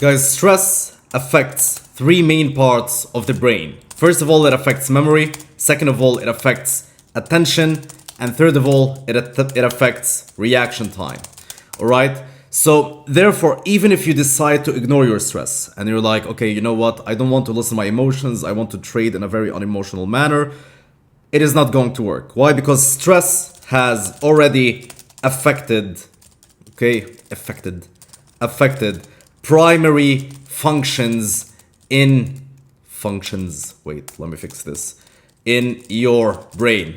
Guys, stress affects three main parts of the brain. First of all, it affects memory. Second of all, it affects attention. And third of all, it affects reaction time. Alright? So, therefore, even if you decide to ignore your stress and you're like, okay, you know what, I don't want to listen to my emotions, I want to trade in a very unemotional manner, it is not going to work. Why? Because stress has already affected primary functions in your brain.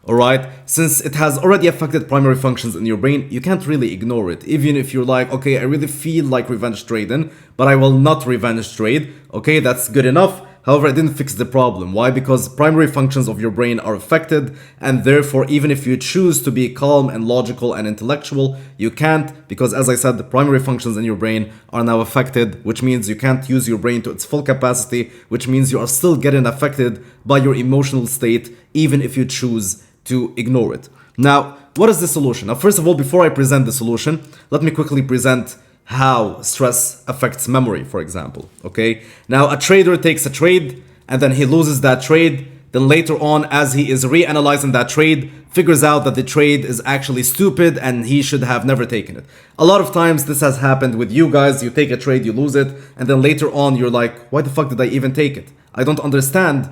Alright? Since it has already affected primary functions in your brain, you can't really ignore it. Even if you're like, okay, I really feel like revenge trading, but I will not revenge trade. Okay, that's good enough. However, it didn't fix the problem. Why? Because primary functions of your brain are affected, and therefore, even if you choose to be calm and logical and intellectual, you can't, because as I said, the primary functions in your brain are now affected, which means you can't use your brain to its full capacity, which means you are still getting affected by your emotional state, even if you choose to ignore it. Now, what is the solution? Now, first of all, before I present the solution, let me quickly present how stress affects memory, for example. Okay, now a trader takes a trade and then he loses that trade. Then later on, as he is reanalyzing that trade, figures out that the trade is actually stupid and he should have never taken it. A lot of times this has happened with you guys. You take a trade, you lose it, and then later on you're like, why the fuck did I even take it? I don't understand.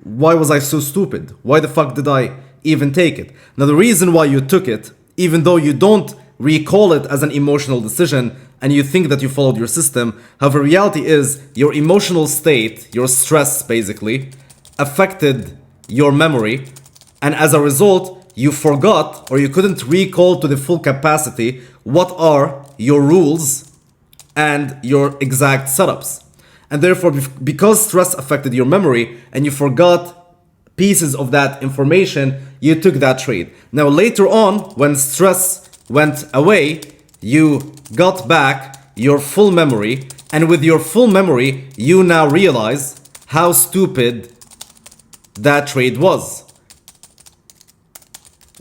Why was I so stupid? Why the fuck did I even take it? Now the reason why you took it, even though you don't recall it as an emotional decision and you think that you followed your system, however, reality is your emotional state, your stress basically, affected your memory, and as a result, you forgot or you couldn't recall to the full capacity what are your rules and your exact setups. And therefore, because stress affected your memory and you forgot pieces of that information, you took that trade. Now later on, when stress went away, you got back your full memory, and with your full memory, you now realize how stupid that trade was.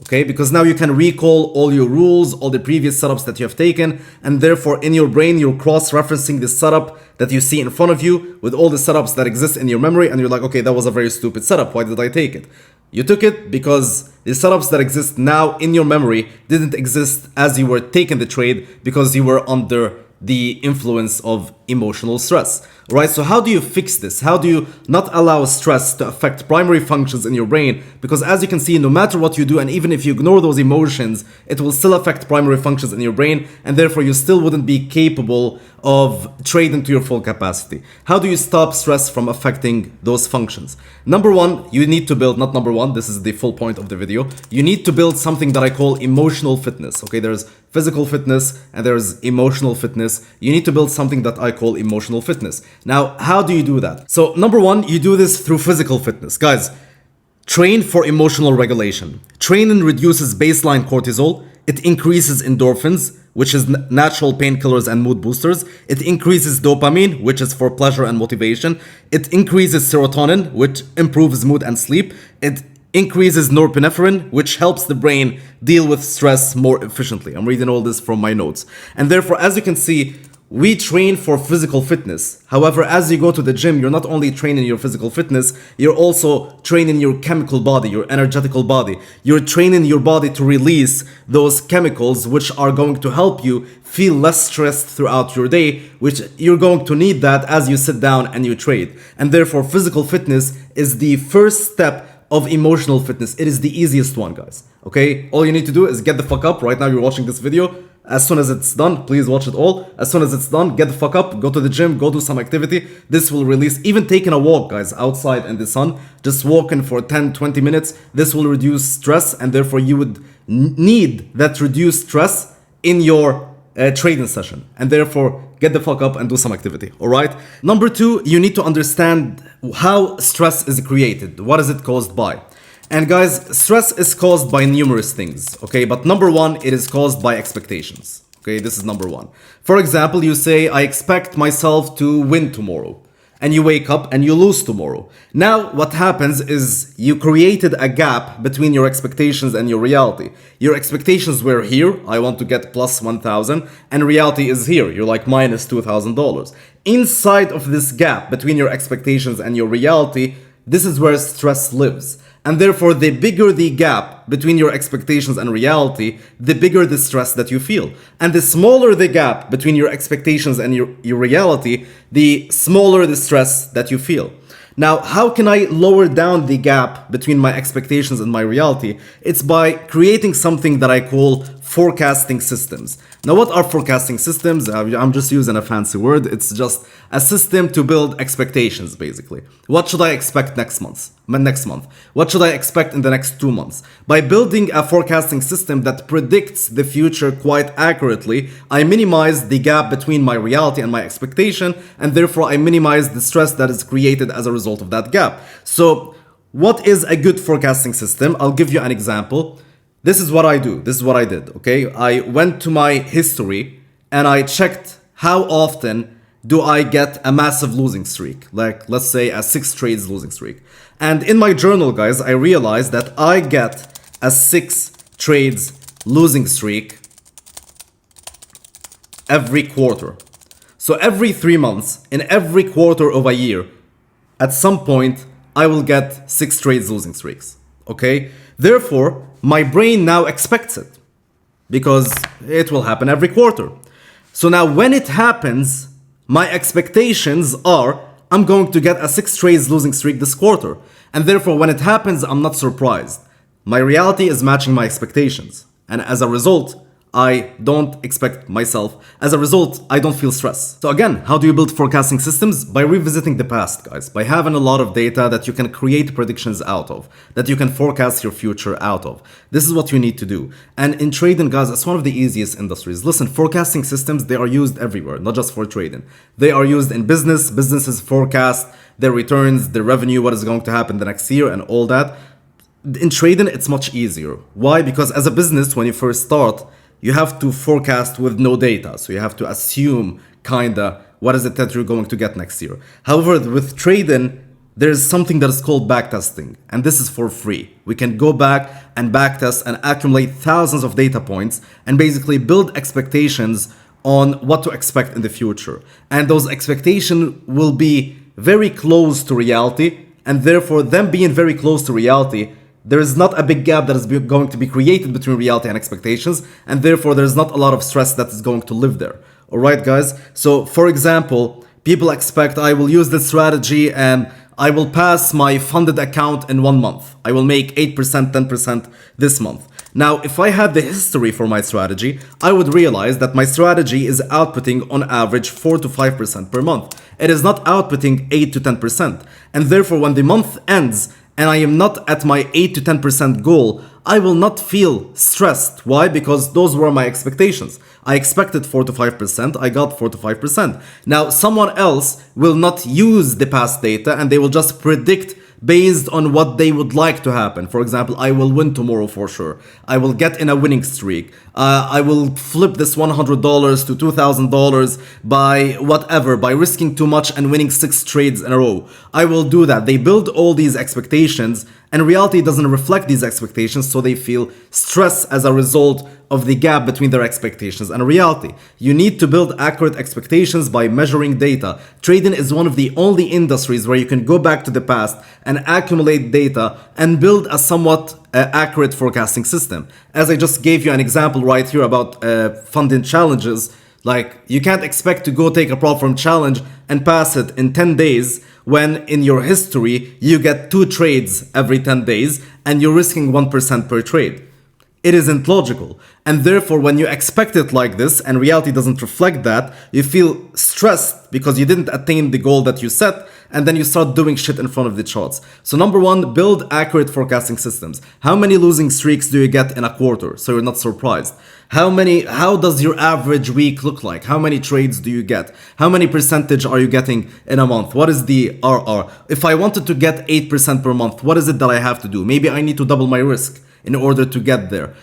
Okay, because now you can recall all your rules, all the previous setups that you have taken, and therefore in your brain you're cross-referencing the setup that you see in front of you with all the setups that exist in your memory, and you're like, okay, that was a very stupid setup, why did I take it? You took it because the setups that exist now in your memory didn't exist as you were taking the trade because you were under the influence of emotional stress. Right? So how do you fix this? How do you not allow stress to affect primary functions in your brain? Because as you can see, no matter what you do, and even if you ignore those emotions, it will still affect primary functions in your brain, and therefore you still wouldn't be capable of trading to your full capacity. How do you stop stress from affecting those functions? Number one, you need to build, not number one, this is the full point of the video, you need to build something that I call emotional fitness. Okay, there's physical fitness and there's emotional fitness. You need to build something that I call emotional fitness. Now, how do you do that? So number one, you do this through physical fitness. Guys, train for emotional regulation. Training reduces baseline cortisol. It increases endorphins, which is natural painkillers and mood boosters. It increases dopamine, which is for pleasure and motivation. It increases serotonin, which improves mood and sleep. It increases norepinephrine, which helps the brain deal with stress more efficiently. I'm reading all this from my notes. And therefore, as you can see, we train for physical fitness. However, as you go to the gym, you're not only training your physical fitness, you're also training your chemical body, your energetical body. You're training your body to release those chemicals which are going to help you feel less stressed throughout your day, which you're going to need that as you sit down and you trade. And therefore, physical fitness is the first step of emotional fitness. It is the easiest one, guys. Okay? All you need to do is get the fuck up. Right now, you're watching this video. As soon as it's done, please watch it all. As soon as it's done, get the fuck up, go to the gym, go do some activity. This will release, even taking a walk, guys, outside in the sun, just walking for 10-20 minutes, this will reduce stress, and therefore you would need that reduced stress in your trading session. And therefore, get the fuck up and do some activity, all right? Number two, you need to understand how stress is created. What is it caused by? And guys, stress is caused by numerous things, okay? But number one, it is caused by expectations, okay? This is number one. For example, you say, I expect myself to win tomorrow. and you wake up and you lose tomorrow. Now, what happens is you created a gap between your expectations and your reality. Your expectations were here, I want to get plus 1,000, and reality is here, you're like minus $2,000. Inside of this gap between your expectations and your reality, this is where stress lives. And therefore, the bigger the gap between your expectations and reality, the bigger the stress that you feel. And the smaller the gap between your expectations and your reality, the smaller the stress that you feel. Now, how can I lower down the gap between my expectations and my reality? It's by creating something that I call forecasting systems. Now, what are forecasting systems? I'm just using a fancy word. It's just a system to build expectations, basically. What should I expect next month? What should I expect in the next 2 months? By building a forecasting system that predicts the future quite accurately, I minimize the gap between my reality and my expectation, and therefore I minimize the stress that is created as a result of that gap. So, what is a good forecasting system? I'll give you an example. This is what I do. This is what I did, okay? I went to my history and I checked how often do I get a massive losing streak, like let's say a 6 trades losing streak. And in my journal, guys, I realized that I get a 6 trades losing streak every quarter. So every 3 months, in every quarter of a year, at some point, I will get 6 trades losing streaks, okay? Therefore, my brain now expects it because it will happen every quarter. So now when it happens, my expectations are I'm going to get a 6 trades losing streak this quarter. And therefore, when it happens, I'm not surprised. My reality is matching my expectations. And as a result, I don't expect myself. As a result, I don't feel stress. So again, how do you build forecasting systems? By revisiting the past, guys. By having a lot of data that you can create predictions out of, that you can forecast your future out of. This is what you need to do. And in trading, guys, it's one of the easiest industries. Listen, forecasting systems, they are used everywhere, not just for trading. They are used in business. Businesses forecast their returns, their revenue, what is going to happen the next year, and all that. In trading, it's much easier. Why? Because as a business, when you first start, you have to forecast with no data. So you have to assume kinda what is it that you're going to get next year. However, with trading, there's something that is called backtesting, and this is for free. We can go back and backtest and accumulate thousands of data points and basically build expectations on what to expect in the future. And those expectations will be very close to reality, and therefore them being very close to reality, there is not a big gap that is going to be created between reality and expectations, and therefore there's not a lot of stress that is going to live there. Alright guys, so for example, people expect I will use this strategy and I will pass my funded account in 1 month. I will make 8%, 10% this month. Now, if I had the history for my strategy, I would realize that my strategy is outputting on average 4 to 5% per month. It is not outputting 8 to 10%. And therefore, when the month ends and I am not at my 8 to 10% goal, I will not feel stressed. Why? Because those were my expectations. I expected 4 to 5%, I got 4 to 5%. Now, someone else will not use the past data and they will just predict based on what they would like to happen. For example, I will win tomorrow for sure. I will get in a winning streak. I will flip this $100 to $2,000 by whatever, by risking too much and winning 6 trades in a row. I will do that. They build all these expectations and reality doesn't reflect these expectations, so they feel stress as a result of the gap between their expectations and reality. You need to build accurate expectations by measuring data. Trading is one of the only industries where you can go back to the past and accumulate data and build a somewhat accurate forecasting system. As I just gave you an example right here about funding challenges, like you can't expect to go take a prop firm challenge and pass it in 10 days when in your history you get 2 trades every 10 days and you're risking 1% per trade. It isn't logical. And therefore, when you expect it like this and reality doesn't reflect that, you feel stressed because you didn't attain the goal that you set, and then you start doing shit in front of the charts. So number 1, build accurate forecasting systems. How many losing streaks do you get in a quarter so you're not surprised? How does your average week look like? How many trades do you get? How many percentage are you getting in a month? What is the RR? If I wanted to get 8% per month, what is it that I have to do? Maybe I need to double my risk in order to get there.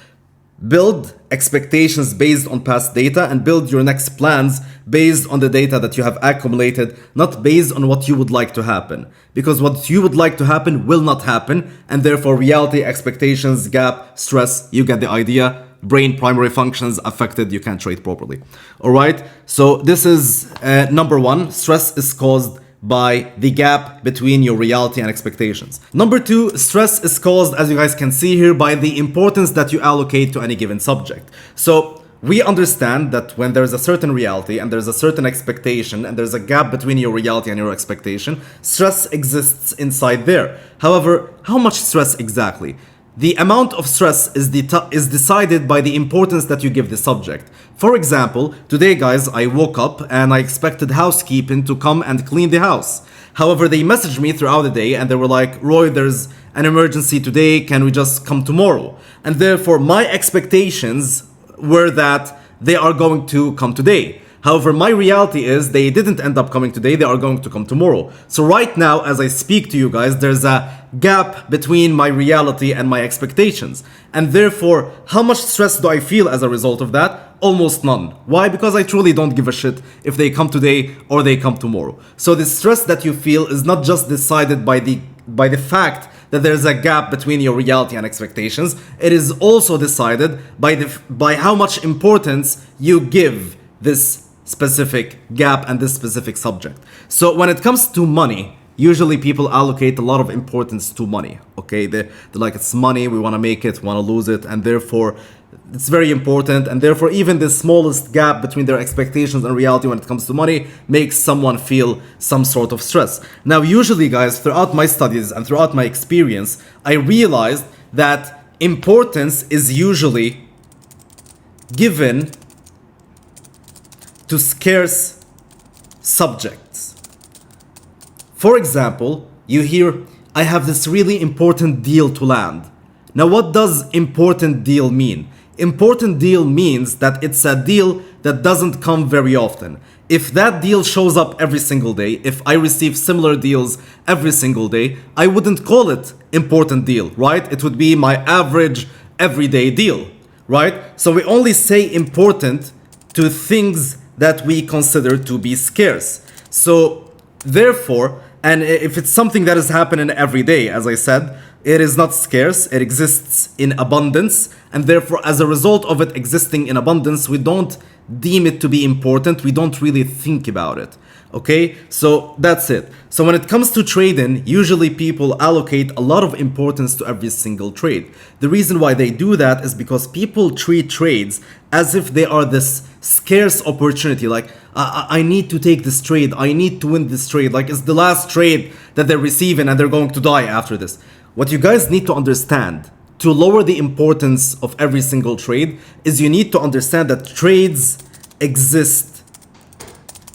Build expectations based on past data and build your next plans based on the data that you have accumulated, not based on what you would like to happen. Because what you would like to happen will not happen, and therefore reality, expectations, gap, stress, you get the idea. Brain primary functions affected, you can't trade properly. All right, so this is number one. Stress is caused by the gap between your reality and expectations. Number two, stress is caused, as you guys can see here, by the importance that you allocate to any given subject. So we understand that when there's a certain reality and there's a certain expectation and there's a gap between your reality and your expectation, stress exists inside there. However, how much stress exactly? The amount of stress is decided by the importance that you give the subject. For example, today guys, I woke up and I expected housekeeping to come and clean the house. However, they messaged me throughout the day and they were like, Roy, there's an emergency today, can we just come tomorrow? And therefore my expectations were that they are going to come today. However, my reality is they didn't end up coming today, they are going to come tomorrow. So right now, as I speak to you guys, there's a gap between my reality and my expectations. And therefore, how much stress do I feel as a result of that? Almost none. Why? Because I truly don't give a shit if they come today or they come tomorrow. So the stress that you feel is not just decided by the fact that there's a gap between your reality and expectations. It is also decided by how much importance you give this specific gap and this specific subject. So when it comes to money, usually people allocate a lot of importance to money. Okay, they're like, it's money, we want to make it, want to lose it, and therefore it's very important, and therefore even the smallest gap between their expectations and reality when it comes to money makes someone feel some sort of stress. Now usually guys, throughout my studies and throughout my experience, I realized that importance is usually given to scarce subjects. For example, you hear, I have this really important deal to land. Now what does important deal mean? Important deal means that it's a deal that doesn't come very often. If that deal shows up every single day, if I receive similar deals every single day, I wouldn't call it important deal, right? It would be my average everyday deal, right? So we only say important to things that we consider to be scarce. So therefore, and if it's something that is happening every day, as I said, it is not scarce, it exists in abundance, and therefore as a result of it existing in abundance, we don't deem it to be important, we don't really think about it. Okay, so that's it. So when it comes to trading, usually people allocate a lot of importance to every single trade. The reason why they do that is because people treat trades as if they are this scarce opportunity. Like, I need to take this trade, I need to win this trade. Like, it's the last trade that they're receiving and they're going to die after this. What you guys need to understand to lower the importance of every single trade is you need to understand that trades exist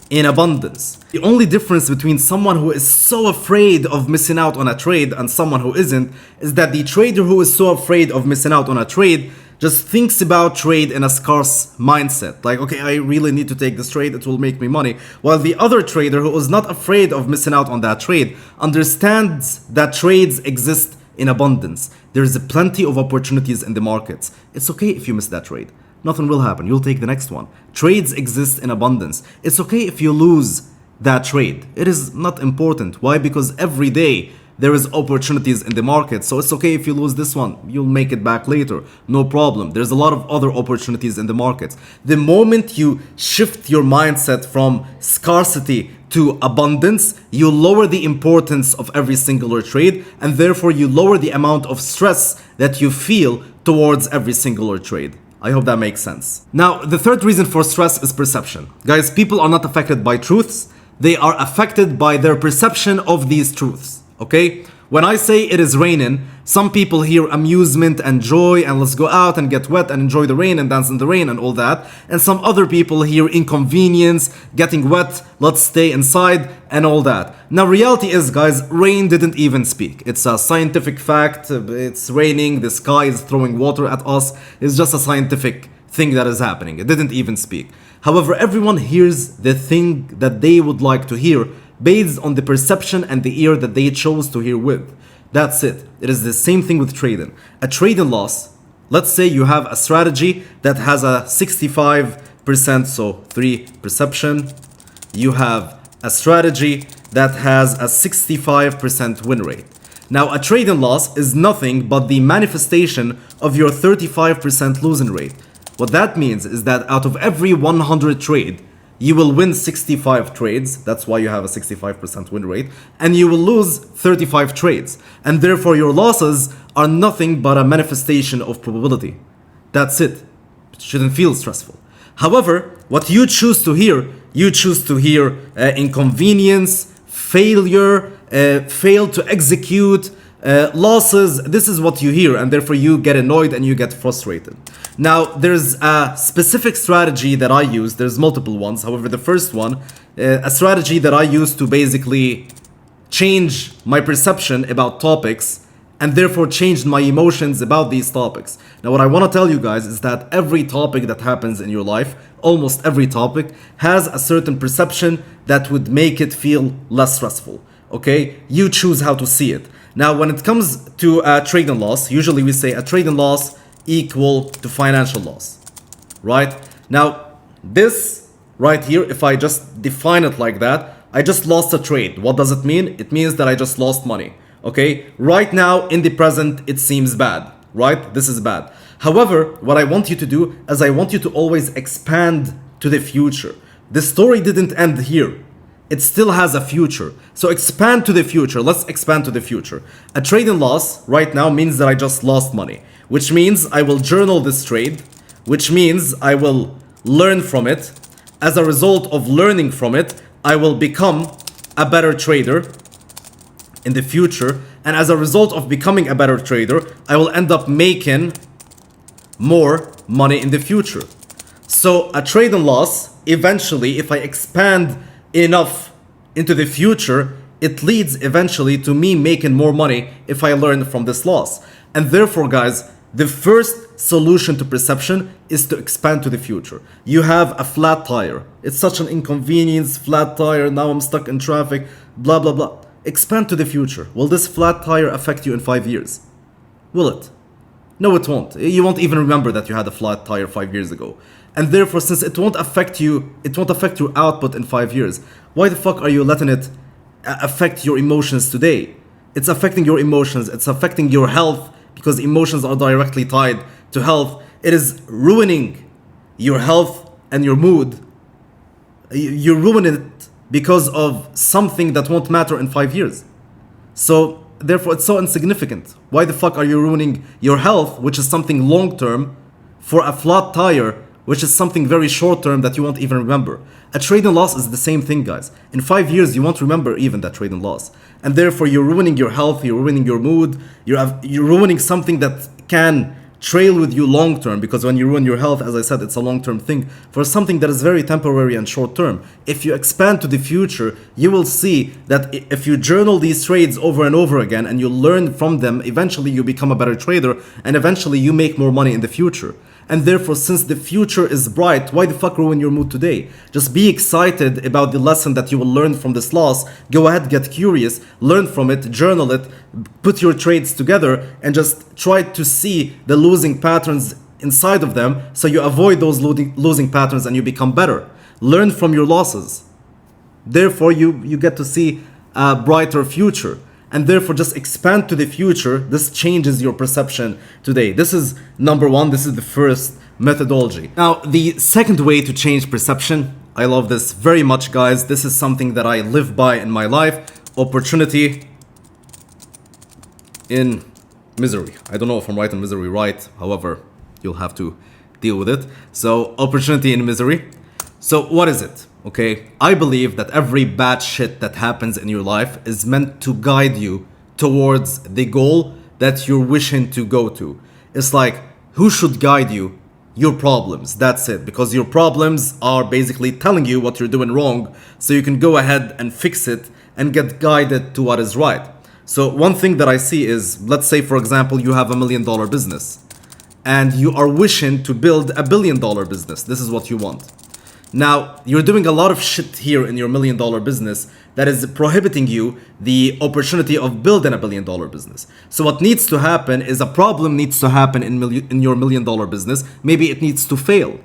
in abundance. The only difference between someone who is so afraid of missing out on a trade and someone who isn't is that the trader who is so afraid of missing out on a trade just thinks about trade in a scarce mindset. Like, okay, I really need to take this trade, it will make me money. While the other trader who is not afraid of missing out on that trade understands that trades exist in abundance. There's plenty of opportunities in the markets. It's okay if you miss that trade. Nothing will happen. You'll take the next one. Trades exist in abundance. It's okay if you lose that trade. It is not important. Why? Because every day there is opportunities in the market. So it's okay if you lose this one. You'll make it back later. No problem. There's a lot of other opportunities in the markets. The moment you shift your mindset from scarcity to abundance, you lower the importance of every singular trade, and therefore you lower the amount of stress that you feel towards every singular trade. I hope that makes sense. Now, the third reason for stress is perception. Guys, people are not affected by truths. They are affected by their perception of these truths, okay? When I say it is raining, some people hear amusement and joy and let's go out and get wet and enjoy the rain and dance in the rain and all that. And some other people hear inconvenience, getting wet, let's stay inside and all that. Now reality is, guys, rain didn't even speak. It's a scientific fact. It's raining, the sky is throwing water at us. It's just a scientific thing that is happening. It didn't even speak. However, everyone hears the thing that they would like to hear based on the perception and the ear that they chose to hear with. That's it. It is the same thing with trading. A trading loss Let's say you have a strategy that has a 65%, so 3 perception. You have a strategy that has a 65% win rate. Now, a trade and loss is nothing but the manifestation of your 35% losing rate. What that means is that out of every 100 trade, you will win 65 trades. That's why you have a 65% win rate. And you will lose 35 trades. And therefore, your losses are nothing but a manifestation of probability. That's it. It shouldn't feel stressful. However, what you choose to hear inconvenience, failure, fail to execute, losses. This is what you hear, and therefore you get annoyed and you get frustrated. Now, there's a specific strategy that I use. There's multiple ones. However, the first one, a strategy that I use to basically change my perception about topics and therefore change my emotions about these topics. Now, what I want to tell you guys is that every topic that happens in your life, almost every topic, has a certain perception that would make it feel less stressful. Okay? You choose how to see it. Now, when it comes to a trade and loss, usually we say a trade and loss equal to financial loss, right? Now, this right here, if I just define it like that, I just lost a trade. What does it mean? It means that I just lost money, okay? Right now, in the present, it seems bad, right? This is bad. However, what I want you to do is I want you to always expand to the future. The story didn't end here. It still has a future. So expand to the future. Let's expand to the future. A trade and loss right now means that I just lost money, which means I will journal this trade, which means I will learn from it. As a result of learning from it, I will become a better trader in the future. And as a result of becoming a better trader, I will end up making more money in the future. So a trade and loss, eventually, if I expand enough into the future, it leads eventually to me making more money if I learn from this loss. And therefore, guys, the first solution to perception is to expand to the future. You have a flat tire. It's such an inconvenience, flat tire, now I'm stuck in traffic, blah, blah, blah. Expand to the future. Will this flat tire affect you in 5 years? Will it? No, it won't. You won't even remember that you had a flat tire 5 years ago. And therefore, since it won't affect you, it won't affect your output in 5 years. Why the fuck are you letting it affect your emotions today? It's affecting your emotions. It's affecting your health because emotions are directly tied to health. It is ruining your health and your mood. You're ruining it because of something that won't matter in 5 years. So, therefore, it's so insignificant. Why the fuck are you ruining your health, which is something long-term, for a flat tire, which is something very short-term that you won't even remember? A trade and loss is the same thing, guys. In 5 years, you won't remember even that trade and loss. And therefore, you're ruining your health, you're ruining your mood, you're ruining something that can trail with you long-term, because when you ruin your health, as I said, it's a long-term thing, for something that is very temporary and short-term. If you expand to the future, you will see that if you journal these trades over and over again and you learn from them, eventually you become a better trader and eventually you make more money in the future. And therefore, since the future is bright, why the fuck ruin your mood today? Just be excited about the lesson that you will learn from this loss. Go ahead, get curious, learn from it, journal it, put your trades together, and just try to see the losing patterns inside of them so you avoid those losing patterns and you become better. Learn from your losses. Therefore, you get to see a brighter future. And therefore, just expand to the future. This changes your perception today. This is number one. This is the first methodology. Now, the second way to change perception, I love this very much, guys. This is something that I live by in my life. Opportunity in misery. I don't know if I'm writing misery right. However, you'll have to deal with it. So, opportunity in misery. So, what is it? Okay, I believe that every bad shit that happens in your life is meant to guide you towards the goal that you're wishing to go to. It's like, who should guide you? Your problems, that's it. Because your problems are basically telling you what you're doing wrong, so you can go ahead and fix it and get guided to what is right. So one thing that I see is, let's say for example, you have $1 million business and you are wishing to build $1 billion business. This is what you want. Now, you're doing a lot of shit here in your $1 million business that is prohibiting you the opportunity of building a $1 billion business. So what needs to happen is a problem needs to happen in your $1 million business. Maybe it needs to fail.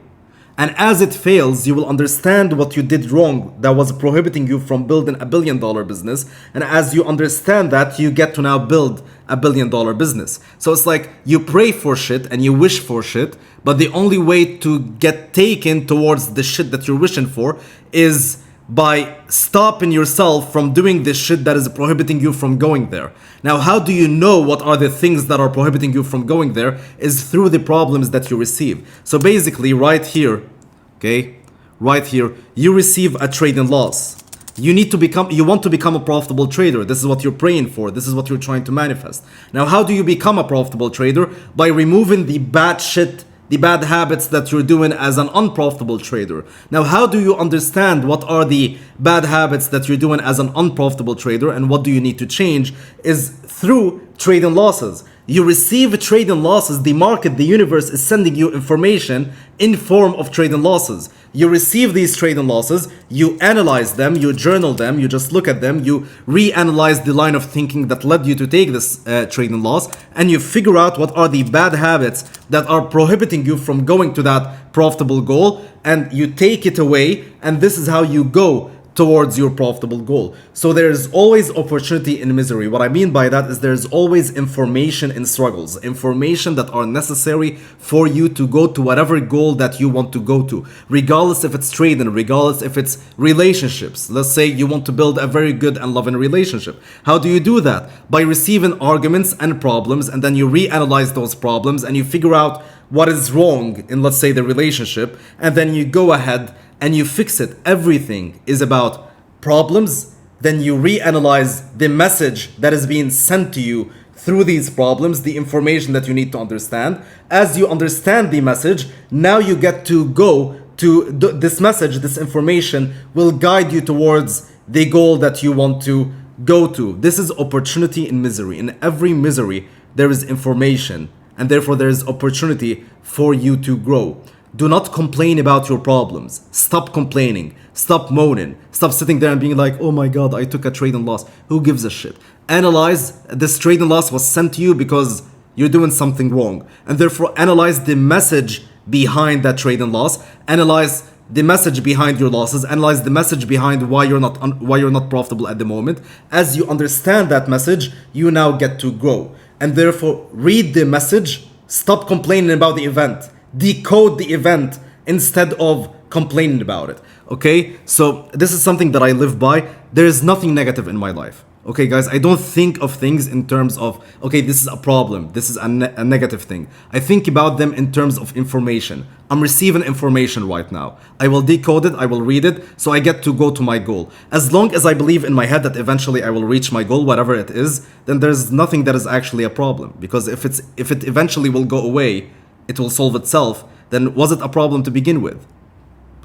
And as it fails, you will understand what you did wrong that was prohibiting you from building a $1 billion business. And as you understand that, you get to now build a $1 billion business. So it's like you pray for shit and you wish for shit, but the only way to get taken towards the shit that you're wishing for is by stopping yourself from doing this shit that is prohibiting you from going there. Now, how do you know what are the things that are prohibiting you from going there? Is through the problems that you receive. So basically right here, okay, right here, you receive a trading loss. You want to become a profitable trader. This is what you're praying for. This is what you're trying to manifest. Now, how do you become a profitable trader? By removing the bad shit, the bad habits that you're doing as an unprofitable trader. Now, how do you understand what are the bad habits that you're doing as an unprofitable trader and what do you need to change? Is through trading losses. You receive trading losses. The market, the universe is sending you information in form of trading losses. You receive these trading losses, you analyze them, you journal them, you just look at them, you reanalyze the line of thinking that led you to take this trading loss, and you figure out what are the bad habits that are prohibiting you from going to that profitable goal, and you take it away, and this is how you go towards your profitable goal. So there's always opportunity in misery. What I mean by that is there's always information in struggles, information that are necessary for you to go to whatever goal that you want to go to, regardless if it's trading, regardless if it's relationships. Let's say you want to build a very good and loving relationship. How do you do that? By receiving arguments and problems, and then you reanalyze those problems and you figure out what is wrong in, let's say, the relationship, and then you go ahead and you fix it. Everything is about problems. Then you reanalyze the message that is being sent to you through these problems, the information that you need to understand. As you understand the message, now you get to go to this message, this information will guide you towards the goal that you want to go to. This is opportunity in misery. In every misery, there is information, and therefore there is opportunity for you to grow. Do not complain about your problems. Stop complaining. Stop moaning. Stop sitting there and being like, oh my God, I took a trading loss. Who gives a shit? Analyze this trading loss was sent to you because you're doing something wrong. And therefore analyze the message behind that trading loss. Analyze the message behind your losses. Analyze the message behind why you're not profitable at the moment. As you understand that message, you now get to grow. And therefore read the message. Stop complaining about the event. Decode the event instead of complaining about it. Okay, so this is something that I live by. There is nothing negative in my life. Okay, guys, I don't think of things in terms of, okay, this is a problem, this is a negative thing. I think about them in terms of information. I'm receiving information right now. I will decode it, I will read it, so I get to go to my goal. As long as I believe in my head that eventually I will reach my goal, whatever it is, then there's nothing that is actually a problem. Because if it eventually will go away, it will solve itself, then was it a problem to begin with?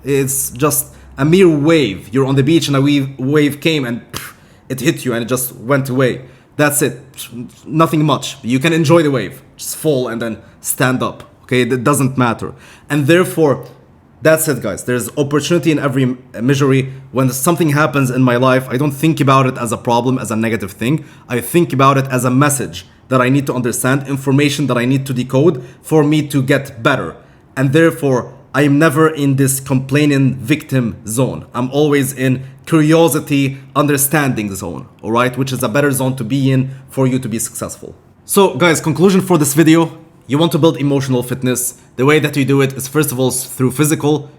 It's just a mere wave. You're on the beach and a wave came and it hit you and it just went away. That's it. Nothing much. You can enjoy the wave. Just fall and then stand up. Okay, it doesn't matter. And therefore, that's it, guys. There's opportunity in every misery. When something happens in my life, I don't think about it as a problem, as a negative thing. I think about it as a message that I need to understand, information that I need to decode for me to get better. And therefore, I am never in this complaining victim zone. I'm always in curiosity, understanding zone, all right? Which is a better zone to be in for you to be successful. So guys, conclusion for this video. You want to build emotional fitness. The way that you do it is first of all through physical,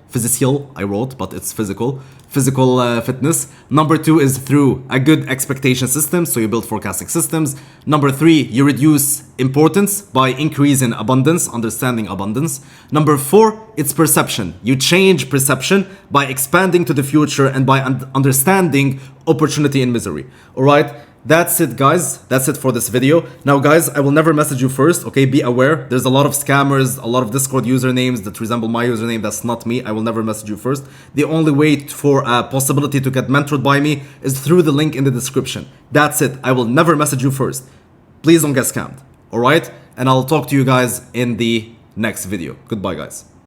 I wrote, but it's physical fitness. Number 2 is through a good expectation system, so you build forecasting systems. Number 3, you reduce importance by increasing abundance, understanding abundance. Number 4, it's perception. You change perception by expanding to the future and by understanding opportunity in misery. All right? That's it, guys. That's it for this video. Now, guys, I will never message you first, okay? Be aware. There's a lot of scammers, a lot of Discord usernames that resemble my username. That's not me. I will never message you first. The only way for a possibility to get mentored by me is through the link in the description. That's it. I will never message you first. Please don't get scammed, all right? And I'll talk to you guys in the next video. Goodbye, guys.